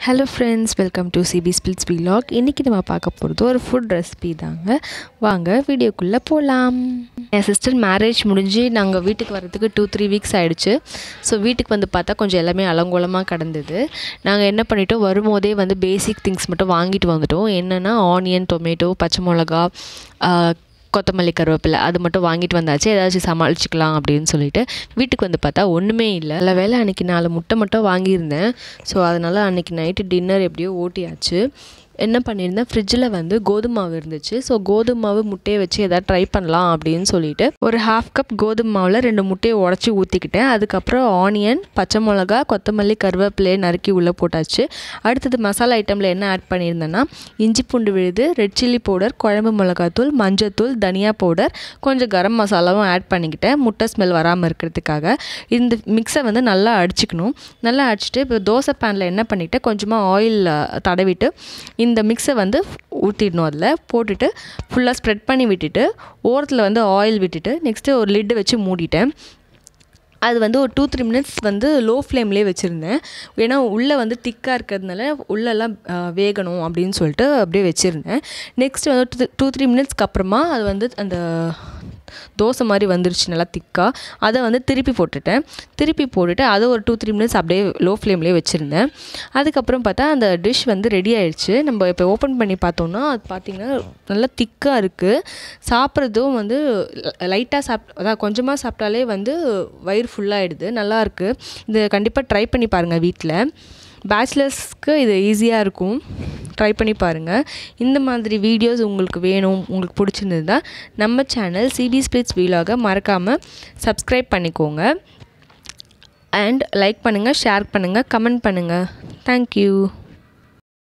Hello friends, welcome to CB Splits Vlog. இன்னைக்கு நம்ம பார்க்க போறது ஒரு ஃபுட் ரெசிபி தாங்க. வாங்க வீடியோக்குள்ள போலாம். என் சிஸ்டர் மேரேஜ் முடிஞ்சு நாங்க வீட்டுக்கு வரதுக்கு 2-3 வீக்ஸ் ஆயிடுச்சு. ஸோ வீட்டுக்கு வந்து பார்த்தா கொஞ்சம் எல்லாமே அலங்கோலமா கிடந்தது. நாங்கள் என்ன பண்ணிட்டோம், வரும்போதே வந்து பேசிக் திங்ஸ் மட்டும் வாங்கிட்டு வந்துட்டோம். என்னென்னா ஆனியன், டொமேட்டோ, பச்சை மிளகா, கொத்தமல்லி, கருவேப்பிலை அது மட்டும் வாங்கிட்டு வந்தாச்சு. ஏதாச்சும் சமாளிச்சுக்கலாம் அப்படின்னு சொல்லிட்டு வீட்டுக்கு வந்து பார்த்தா ஒன்றுமே இல்லை. நல்ல வேளை அன்றைக்கி 4 முட்டை மட்டும் வாங்கியிருந்தேன். ஸோ அதனால் அன்றைக்கி நைட்டு டின்னர் எப்படியோ ஓட்டியாச்சு. என்ன பண்ணியிருந்தேன், ஃப்ரிட்ஜில் வந்து கோதுமை மாவு இருந்துச்சு. ஸோ கோதுமை மாவு முட்டையை வச்சு எதாவது ட்ரை பண்ணலாம் அப்படின்னு சொல்லிட்டு ஒரு 1/2 கப் கோதுமை மாவில் 2 முட்டையை உடச்சி ஊற்றிக்கிட்டேன். அதுக்கப்புறம் ஆனியன், பச்சை மிளகா, கொத்தமல்லி, கருவேப்பிலையை நறுக்கி உள்ளே போட்டாச்சு. அடுத்தது மசாலா ஐட்டமில் என்ன ஆட் பண்ணியிருந்தேன்னா, இஞ்சி பூண்டு விழுது, ரெட் சில்லி பவுடர், குழம்பு மிளகாத்தூள், மஞ்சத்தூள், தனியா பவுடர், கொஞ்சம் கரம் மசாலாவும் ஆட் பண்ணிக்கிட்டேன் முட்டை ஸ்மெல் வராமல் இருக்கிறதுக்காக. இந்த மிக்ஸை வந்து நல்லா அடிச்சுக்கணும். நல்லா அடிச்சுட்டு இப்போ தோசை பேனில் என்ன பண்ணிவிட்டு கொஞ்சமாக ஆயில் தடவிட்டு இந்த மிக்ஸை வந்து ஊற்றிடணும். அதில் போட்டுட்டு ஃபுல்லாக ஸ்ப்ரெட் பண்ணி விட்டுட்டு ஓரத்தில் வந்து ஆயில் விட்டுட்டு நெக்ஸ்ட்டு ஒரு லிட்டு வச்சு மூடிட்டேன். அது வந்து ஒரு 2-3 மினிட்ஸ் வந்து லோ ஃப்ளேம்லேயே வச்சுருந்தேன். ஏன்னா உள்ளே வந்து திக்காக இருக்கிறதுனால உள்ளெல்லாம் வேகணும் அப்படின்னு சொல்லிட்டு அப்படியே வச்சுருந்தேன். நெக்ஸ்ட் வந்து 2-3 மினிட்ஸ்க்கு அப்புறமா அது வந்து அந்த தோசை மாதிரி வந்துருச்சு நல்லா திக்காக. அதை வந்து திருப்பி போட்டுட்டு அதை ஒரு 2-3 மினிட்ஸ் அப்படியே லோ ஃப்ளேம்லேயே வச்சுருந்தேன். அதுக்கப்புறம் பார்த்தா அந்த டிஷ் வந்து ரெடி ஆயிடுச்சு. நம்ம இப்போ ஓப்பன் பண்ணி பார்த்தோம்னா அது பார்த்திங்கன்னா நல்லா திக்காக இருக்குது. சாப்பிட்றதும் வந்து லைட்டாக அதான் கொஞ்சமாக சாப்பிட்டாலே வந்து வயிறு ஃபுல்லாகிடுது. நல்லாயிருக்கு. இதை கண்டிப்பாக ட்ரை பண்ணி பாருங்கள் வீட்டில். பேச்சுலர்ஸ்க்கு இது ஈஸியாக இருக்கும். ட்ரை பண்ணி பாருங்கள். இந்த மாதிரி வீடியோஸ் உங்களுக்கு வேணும், உங்களுக்கு பிடிச்சிருந்ததுன்னா நம்ம சேனல் CB Splits Vlog மறக்காமல் சப்ஸ்கிரைப் பண்ணிக்கோங்க. அண்ட் லைக் பண்ணுங்கள், ஷேர் பண்ணுங்கள், கமெண்ட் பண்ணுங்கள். தேங்க்யூ.